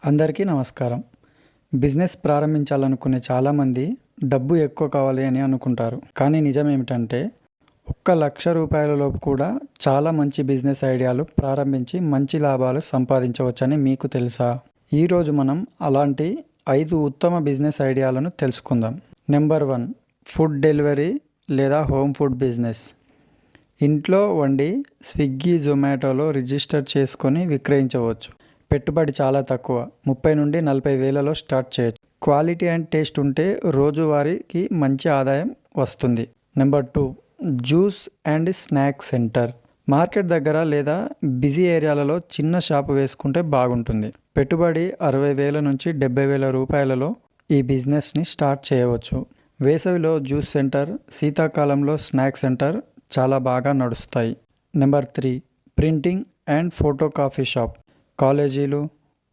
అందరికీ నమస్కారం. బిజినెస్ ప్రారంభించాలనుకునే చాలామంది డబ్బు ఎక్కువ కావాలి అని అనుకుంటారు. కానీ నిజం ఏమిటంటే ₹1,00,000 లోపు కూడా చాలా మంచి బిజినెస్ ఐడియాలు ప్రారంభించి మంచి లాభాలు సంపాదించవచ్చని మీకు తెలుసా? ఈరోజు మనం అలాంటి 5 ఉత్తమ బిజినెస్ ఐడియాలను తెలుసుకుందాం. నెంబర్ 1, ఫుడ్ డెలివరీ లేదా హోమ్ ఫుడ్ బిజినెస్. ఇంట్లో వండి స్విగ్గీ, జొమాటోలో రిజిస్టర్ చేసుకొని విక్రయించవచ్చు. పెట్టుబడి చాలా తక్కువ, 30 నుండి 40 వేలలో స్టార్ట్ చేయొచ్చు. క్వాలిటీ అండ్ టేస్ట్ ఉంటే రోజువారీకి మంచి ఆదాయం వస్తుంది. Number 2, juice and snack centre. Market దగ్గర లేదా బిజీ ఏరియాలలో చిన్న షాపు వేసుకుంటే బాగుంటుంది. పెట్టుబడి 60,000 నుంచి 70,000 రూపాయలలో ఈ బిజినెస్ని స్టార్ట్ చేయవచ్చు. వేసవిలో జ్యూస్ సెంటర్, శీతాకాలంలో స్నాక్ సెంటర్ చాలా బాగా నడుస్తాయి. Number 3, printing and photo copy shop. కాలేజీలు,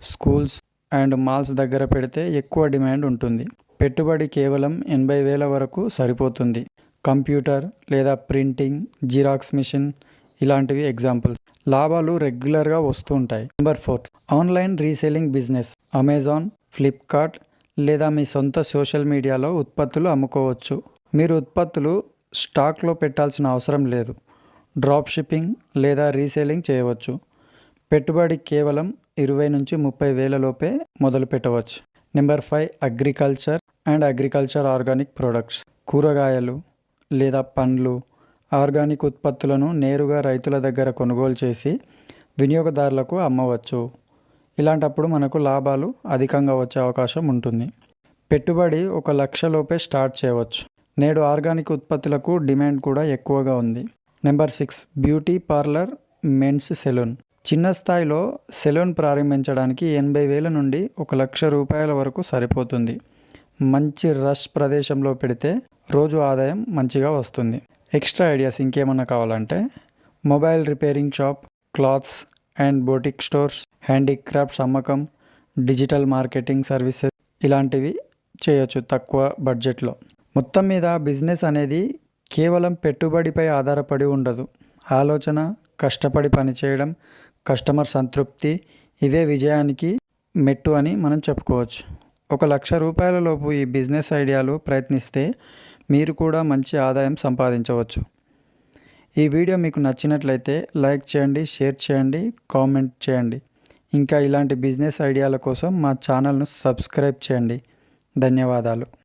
స్కూల్స్ అండ్ మాల్స్ దగ్గర పెడితే ఎక్కువ డిమాండ్ ఉంటుంది. పెట్టుబడి కేవలం 80,000 వరకు సరిపోతుంది. కంప్యూటర్ లేదా ప్రింటింగ్, జిరాక్స్ మిషన్ ఇలాంటివి ఎగ్జాంపుల్స్. లాభాలు రెగ్యులర్గా వస్తూ ఉంటాయి. Number 4, online reselling business. Amazon, Flipkart లేదా మీ సొంత సోషల్ మీడియాలో ఉత్పత్తులు అమ్ముకోవచ్చు. మీరు ఉత్పత్తులు స్టాక్లో పెట్టాల్సిన అవసరం లేదు. డ్రాప్ షిప్పింగ్ లేదా రీసేలింగ్ చేయవచ్చు. పెట్టుబడి కేవలం 20 నుంచి 30 వేల లోపే మొదలు పెట్టవచ్చు. Number 5, agriculture and agriculture organic products. కూరగాయలు లేదా పండ్లు, ఆర్గానిక్ ఉత్పత్తులను నేరుగా రైతుల దగ్గర కొనుగోలు చేసి వినియోగదారులకు అమ్మవచ్చు. ఇలాంటప్పుడు మనకు లాభాలు అధికంగా వచ్చే అవకాశం ఉంటుంది. పెట్టుబడి 1,00,000 లోపే స్టార్ట్ చేయవచ్చు. నేడు ఆర్గానిక్ ఉత్పత్తులకు డిమాండ్ కూడా ఎక్కువగా ఉంది. Number 6, beauty parlour, men's salon. చిన్న స్థాయిలో సెలూన్ ప్రారంభించడానికి 80,000 నుండి 1,00,000 రూపాయల వరకు సరిపోతుంది. మంచి రష్ ప్రదేశంలో పెడితే రోజు ఆదాయం మంచిగా వస్తుంది. ఎక్స్ట్రా ఐడియాస్ ఇంకేమన్నా కావాలంటే mobile repairing shop, clothes and boutique stores, handicrafts అమ్మకం, డిజిటల్ మార్కెటింగ్ సర్వీసెస్ ఇలాంటివి చేయొచ్చు తక్కువ బడ్జెట్లో. మొత్తం మీద బిజినెస్ అనేది కేవలం పెట్టుబడిపై ఆధారపడి ఉండదు. ఆలోచన, కష్టపడి పనిచేయడం, కస్టమర్ సంతృప్తి ఇవే విజయానికి మెట్టు అని మనం చెప్పుకోవచ్చు. 1,00,000 రూపాయల లోపు ఈ బిజినెస్ ఐడియాలు ప్రయత్నిస్తే మీరు కూడా మంచి ఆదాయం సంపాదించవచ్చు. ఈ వీడియో మీకు నచ్చినట్లయితే లైక్ చేయండి, షేర్ చేయండి, కామెంట్ చేయండి. ఇంకా ఇలాంటి బిజినెస్ ఐడియాల కోసం మా ఛానల్ను సబ్స్క్రైబ్ చేయండి. ధన్యవాదాలు.